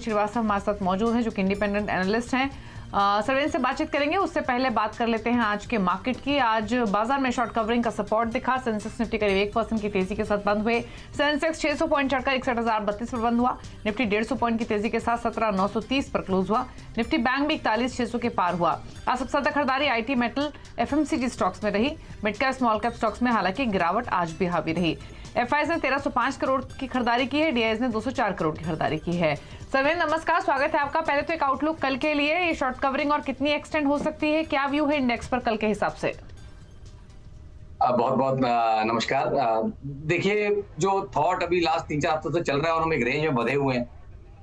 श्रीवास्तव हमारे साथ मौजूद हैं जो कि इंडिपेंडेंट एनालिस्ट हैं। सर इनसे बातचीत करेंगे, उससे पहले बात कर लेते हैं आज के मार्केट की। आज बाजार में शॉर्ट कवरिंग का सपोर्ट दिखा। सेंसेक्स निफ्टी करीब 1% की तेजी के साथ बंद हुए। सेंसेक्स 600 पॉइंट चढ़कर 61,032 पर बंद हुआ। निफ्टी 150 पॉइंट की तेजी के साथ 17,930 पर क्लोज हुआ। निफ्टी बैंक भी 41,600 के पार हुआ। आज सबसे ज्यादा खरीदारी आईटी, मेटल, एफएमसीजी स्टॉक्स में रही। Mid cap small cap stocks में हालांकि गिरावट आज भी हावी रही। एफआईज ने 1305 करोड़ की खरीदारी की है, डीआईज ने 204 करोड़ की खरीदारी की है। सरवेंद्र नमस्कार, स्वागत है आपका। पहले तो एक आउटलुक कल के लिए, ये शॉर्ट कवरिंग और कितनी एक्सटेंड हो सकती है, क्या व्यू है इंडेक्स पर कल के हिसाब से? बहुत बहुत नमस्कार। देखिए, जो थॉट अभी लास्ट 3-4 हफ्तों से चल रहा है और हम एक रेंज में बंधे हुए हैं,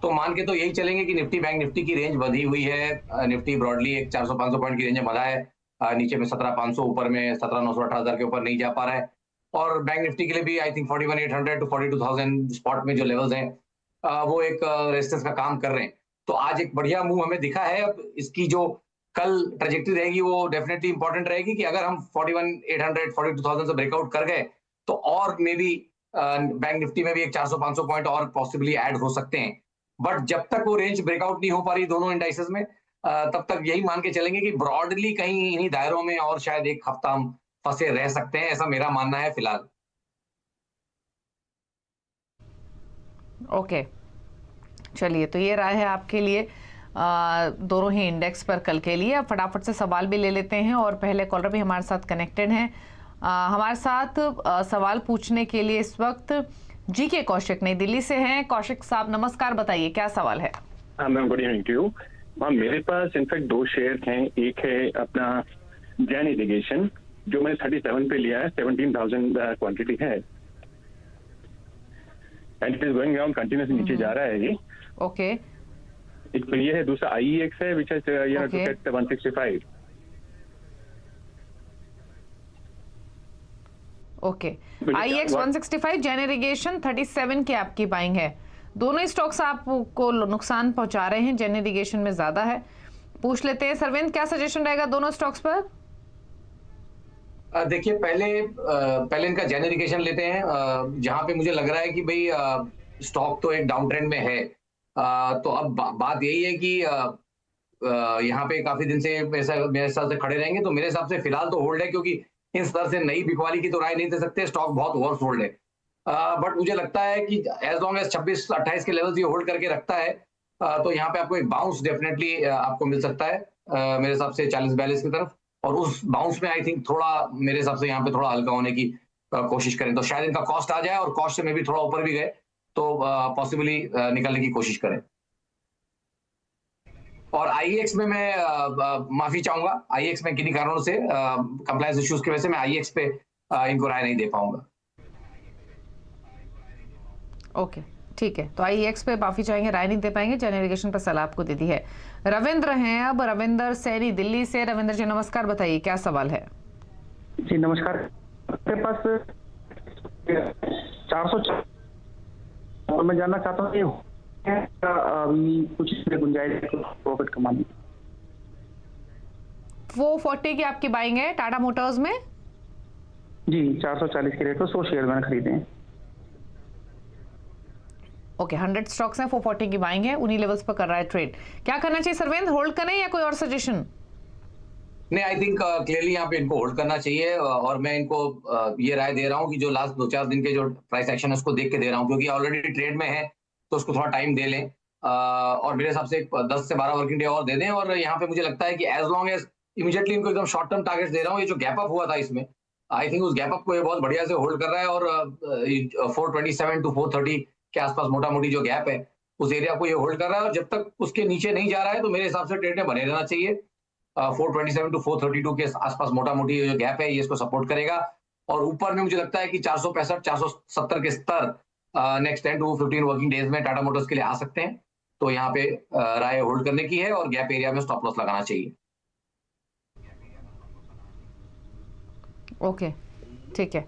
तो मान के तो यही चलेंगे कि निफ्टी बैंक निफ्टी की रेंज बंधी हुई है। निफ्टी ब्रॉडली एक 400-500 पॉइंट की रेंज में बंधा है। नीचे में 17,500, ऊपर में 17,900, 18,000 के ऊपर नहीं जा पा रहा है। और बैंक निफ्टी के लिए भी आई थिंक 41,800 टू 42,000 स्पॉट में जो लेवल्स हैं वो एक रेजिस्टेंस का काम कर रहे हैं। तो आज एक बढ़िया मूव हमें दिखा है। अब इसकी जो कल ट्रेजेक्टरी रहेगी वो डेफिनेटली इंपॉर्टेंट रहेगी कि अगर हम 41,800, 42,000 से ब्रेकआउट कर गए तो और मे बी बैंक निफ्टी में भी एक 400-500 पॉइंट और पॉसिबली ऐड हो सकते हैं। बट जब तक वो रेंज ब्रेकआउट नहीं हो पा रही दोनों इंडाइसेस में, तब तक यही मान के चलेंगे कि ब्रॉडली कहीं इन्हीं दायरों में और शायद एक हफ्ता हम फंसे रह सकते हैं, ऐसा मेरा मानना है फिलहाल। ओके, चलिए, तो ये राय है आपके लिए दोनों ही इंडेक्स पर कल के लिए। अब फटाफट से सवाल भी ले लेते हैं और पहले कॉलर भी हमारे साथ कनेक्टेड हैं। हमारे साथ सवाल पूछने के लिए इस वक्त जीके कौशिक नई दिल्ली से हैं। कौशिक साहब नमस्कार, बताइए क्या सवाल है? Ma'am, good evening to you. मेरे पास इनफैक्ट दो शेयर हैं। एक है अपना जैन इरिगेशन, जो मैंने 37 पे लिया है, 17,000 क्वांटिटी है, and it is going down continuously, नीचे जा रहा है ये। ओके, एक तो ये है, दूसरा आईईएक्स है which is you have to get 165। Okay, IEX 165, Jain Irrigation 37 की आपकी बाइंग है। दोनों ही स्टॉक्स आपको नुकसान पहुंचा रहे हैं, जैन इरिगेशन में ज्यादा है। पूछ लेते हैं सरविंद, क्या सजेशन रहेगा दोनों स्टॉक्स पर? देखिए, पहले इनका जैन इरिगेशन लेते हैं, जहां पे मुझे लग रहा है कि भाई स्टॉक तो एक डाउन ट्रेंड में है। तो अब बात यही है कि यहाँ पे काफी दिन से मेरे हिसाब से खड़े रहेंगे, तो मेरे हिसाब से फिलहाल तो होल्ड है, क्योंकि इन स्तर से नई बिकवाली की तो राय नहीं दे सकते, स्टॉक बहुत ओवर सोल्ड है। बट मुझे लगता है कि एज लॉन्ग एज 26-28 के लेवल ये होल्ड करके रखता है, तो यहाँ पे आपको एक बाउंस डेफिनेटली आपको मिल सकता है मेरे हिसाब से 40-42 की तरफ। और उस बाउंस में आई थिंक थोड़ा मेरे हिसाब से यहाँ पे थोड़ा हल्का होने की कोशिश करें, तो शायद इनका कॉस्ट आ जाए और कॉस्ट में भी थोड़ा ऊपर भी गए तो पॉसिबली निकलने की कोशिश करें। और आईएक्स में मैं माफी चाहूंगा, आईएक्स में किन्हीं कारणों से कंप्लायंस इश्यूज की वजह से मैं आईएक्स पे इनको राय नहीं दे पाऊंगा। ओके, ठीक है, तो आईएक्स पे माफी चाहेंगे, राय नहीं दे पाएंगे। जैन इरिगेशन पर सलाह आपको दे दी है। रविंद्र हैं अब, रविंद्र सैनी दिल्ली से। रविंद्र जी नमस्कार, बताइए क्या सवाल है? जी नमस्कार। मेरे पास 400 और मैं जानना चाहता हूँ अभी कुछ गुंजाइश प्रॉफिट कमाने। 440 की आपकी बाइंग है टाटा मोटर्स में? जी, 440 के रेट पर 100 शेयर मैंने खरीदे हैं। ओके, 100 स्टॉक्स हैं, 440 की बाइंग है, उन्हीं लेवल्स पर कर रहा है ट्रेड। क्या करना चाहिए सरवेंद्र, होल्ड करें या कोई और सजेशन? नहीं, आई थिंक क्लियरली यहाँ पे इनको होल्ड करना चाहिए, और मैं इनको ये राय दे रहा हूँ कि जो लास्ट 2-4 दिन के जो प्राइस एक्शन है उसको देख के दे रहा हूँ, क्योंकि ऑलरेडी ट्रेड में है तो उसको थोड़ा टाइम दे लें, और मेरे हिसाब से 10 से 12 वर्किंग डे और दे दें। और यहाँ पे मुझे लगता है कि एज लॉन्ग एज इमीडिएटली इनको एकदम शॉर्ट टर्म टारगेट्स दे रहा हूँ। ये जो गैप अप हुआ था इसमें, आई थिंक उस गैप अप को ये बहुत बढ़िया से होल्ड कर रहा है, और 427 टू 430 के आसपास मोटा मोटी जो गैप है उस एरिया को ये होल्ड कर रहा है, और जब तक उसके नीचे नहीं जा रहा है तो मेरे हिसाब से ट्रेड में बने रहना चाहिए। 427 टू 432 के आसपास मोटा मोटी जो गैप है ये इसको सपोर्ट करेगा, और ऊपर में मुझे लगता है कि 465-470 के स्तर नेक्स्ट 10 टू 15 वर्किंग डेज में टाटा मोटर्स के लिए आ सकते हैं। तो यहाँ पे राय होल्ड करने की है और गैप एरिया में स्टॉप लॉस लगाना चाहिए। ओके, ठीक है,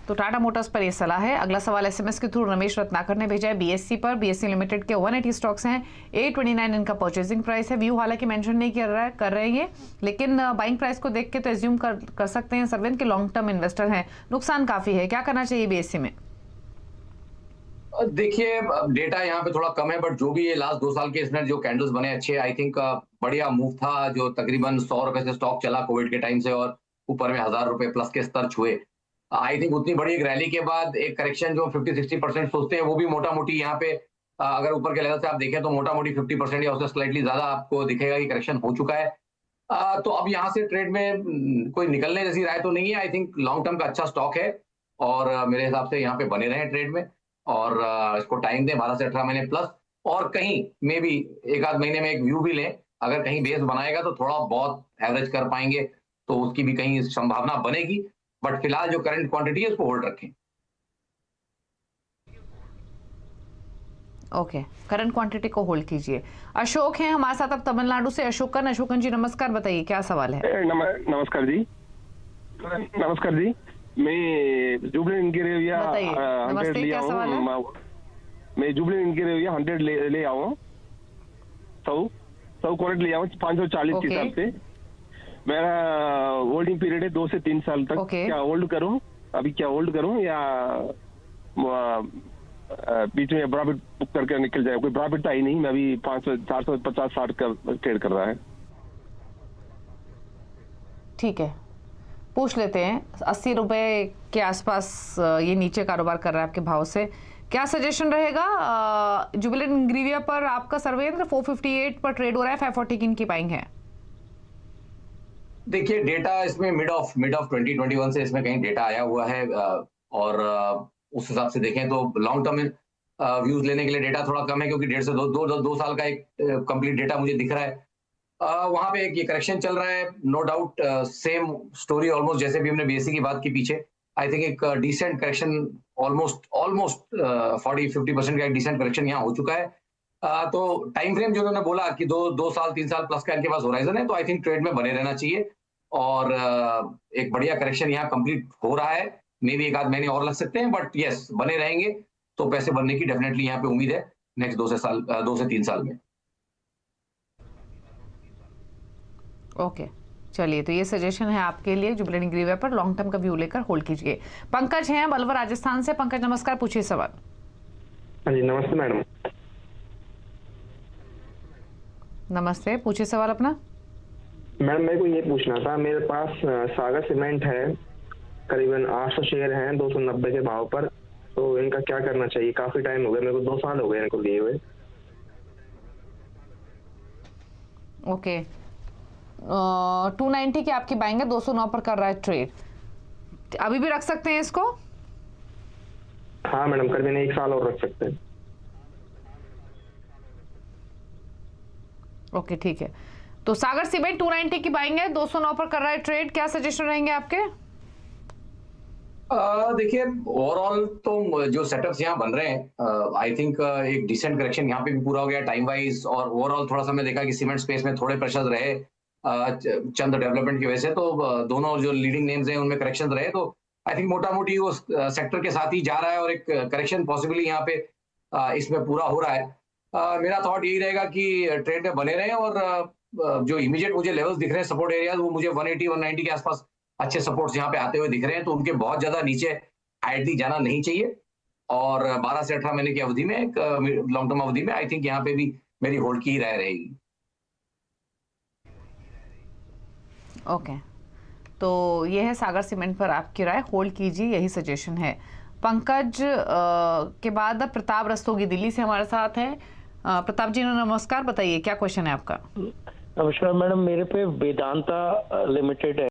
तो टाटा मोटर्स पर ये सलाह है। अगला सवाल एसएमएस के थ्रू रमेश रत्नाकर ने भेजा है बीएससी पर। बीएससी लिमिटेड के 180 स्टॉक्स हैं, 829 इनका परचेजिंग प्राइस है। व्यू हालांकि मेंशन नहीं कर रहे हैं, लेकिन बाइंग प्राइस को देख के तो एज्यूम कर सकते हैं सरविंद के लॉन्ग टर्म इन्वेस्टर हैं, नुकसान काफी है, क्या करना चाहिए बीएससी में? देखिए डेटा यहाँ पे थोड़ा कम है, बट जो भी ये लास्ट 2 साल के इसमें जो कैंडल्स बने अच्छे, आई थिंक बढ़िया मूव था। जो तकरीबन 100 रुपए से स्टॉक चला कोविड के टाइम से और ऊपर में 1000 रुपए प्लस के स्तर छुए। आई थिंक उतनी बड़ी एक रैली के बाद एक करेक्शन जो 50-60% सोचते हैं, वो भी मोटा मोटी यहाँ पे अगर ऊपर के लेवल से आप देखें तो मोटा मोटी 50% या उससे स्लाइटली ज्यादा आपको दिखेगा कि करेक्शन हो चुका है। तो अब यहाँ से ट्रेड में कोई निकलने जैसी राय तो नहीं है। आई थिंक लॉन्ग टर्म का अच्छा स्टॉक है और मेरे हिसाब से यहाँ पे बने रहे ट्रेड में और इसको टाइम दें 12 से 18 महीने प्लस, और कहीं मे बी एक आध महीने में एक व्यू भी लें। अगर कहीं बेस बनाएगा तो थोड़ा बहुत एवरेज कर पाएंगे, तो उसकी भी कहीं संभावना बनेगी। बट फिलहाल जो करंट क्वांटिटी है उसको होल्ड रखें। ओके, करंट क्वांटिटी को होल्ड कीजिए। अशोक हैं हमारे साथ अब तमिलनाडु से। अशोकन जी नमस्कार, बताइए क्या सवाल है। नमस्कार जी। नमस्कार जी, मैं जुबलिन इंगिरेविया बताइए। 100 नमस्ते, लिया क्या सवाल है? हूँ। मैं जुबलिन इंगिरेविया 100 ले आया हूँ। 100 क्वारेंट लिया हूँ 540 के ओके। हिसाब से। मेरा होल्डिंग पीरियड है 2 से 3 साल तक। ओके। क्या होल्ड करूँ अभी, क्या होल्ड करूँ या बीच में प्रॉफिट बुक करके निकल जाए? कोई प्रॉफिट तो ही नहीं, मैं अभी 500 450 60 का ट्रेड कर रहा है। ठीक है, पूछ लेते हैं। 80 रुपए के आसपास ये नीचे कारोबार कर रहा है आपके भाव से। क्या सजेशन रहेगा? जुबिलेंट इंग्रीविया पर आपका सर्वेंद्र 458 पर ट्रेड हो रहा है, 540 की इनकी बाइंग है। देखिए डेटा इसमें मिड ऑफ 2021 से इसमें कहीं डेटा आया हुआ है और उस हिसाब से देखें तो लॉन्ग टर्म व्यूज लेने के लिए डेटा थोड़ा कम है, क्योंकि 1.5 से 2 साल का एक कंप्लीट डेटा मुझे दिख रहा है। वहां पे एक ये करेक्शन चल रहा है, no doubt. Same story almost जैसे भी हमने बीएससी की बात की पीछे। आई थिंक एक डिसेंट करेक्शन ऑलमोस्ट 40-50% का एक डिसेंट करेक्शन यहाँ हो चुका है। तो टाइम फ्रेम जो उन्होंने बोला कि 2 साल 3 साल प्लस का इनके पास होराइजन है, तो आई थिंक ट्रेड में बने रहना चाहिए और एक बढ़िया करेक्शन यहाँ कंप्लीट हो रहा है। मे भी एक आध महीने और लग सकते हैं, बट यस बने रहेंगे तो पैसे बनने की डेफिनेटली यहाँ पे उम्मीद है नेक्स्ट 2 से 3 साल में। ओके, चलिए, तो ये सजेशन है आपके लिए। जुबिलेंट इंग्रीविया पर लॉन्ग टर्म का व्यू लेकर होल्ड कीजिए। पंकज हैं अलवर राजस्थान से। पंकज नमस्कार, पूछिए सवाल। हाँ जी, नमस्ते मैडम। नमस्ते, पूछिए सवाल अपना। मैडम मेरे को ये पूछना था, मेरे पास सागर सीमेंट है, करीबन 800 शेयर हैं 290 के भाव पर, तो इनका क्या करना चाहिए? काफी टाइम हो गया मेरे को, 2 साल हो गए इनको लिए हुए। ओके, 290 की आपकी बाइंग है, 209 पर कर रहा है ट्रेड। अभी भी रख सकते हैं इसको? हाँ मैडम, करीबन 1 साल और रख सकते हैं। ओके, ठीक है। तो सागर सीमेंट 290 की बाइंग है, 209 पर कर रहा है ट्रेड। क्या सजेशन रहेंगे आपके? देखिए ओवरऑल तो जो सेटअप्स यहाँ बन रहे हैं, आई थिंक एक डिसेंट करेक्शन यहाँ पे भी पूरा हो गया टाइम वाइज, और ओवरऑल थोड़ा सा मैं देखा कि सीमेंट स्पेस में थोड़े प्रेशर रहे चंद डेवलपमेंट की वजह से, तो दोनों जो लीडिंग नेम्स हैं उनमें करेक्शन रहे। तो आई थिंक मोटा मोटी वो सेक्टर के साथ ही जा रहा है और एक करेक्शन पॉसिबली यहाँ पे इसमें पूरा हो रहा है। मेरा थॉट यही रहेगा कि ट्रेड में बने रहें और जो इमीडिएट मुझे लेवल्स दिख रहे हैं सपोर्ट एरियाज, वो मुझे 180-190 के आसपास अच्छे सपोर्ट्स यहाँ पे आते हुए दिख रहे हैं, तो उनके बहुत ज्यादा नीचे आइडली जाना नहीं चाहिए। और 12 से 18 महीने की अवधि में, एक लॉन्ग टर्म अवधि में आई थिंक यहाँ पे भी मेरी होल्ड की ही राय रहेगी। ओके, तो ये है सागर सीमेंट पर आपकी राय, होल्ड कीजिए, यही सजेशन है। पंकज के बाद अब प्रताप रस्तोगी दिल्ली से हमारे साथ हैं। प्रताप जी नमस्कार, बताइए क्या क्वेश्चन है आपका। नमस्कार मैडम, मेरे पे वेदांता लिमिटेड है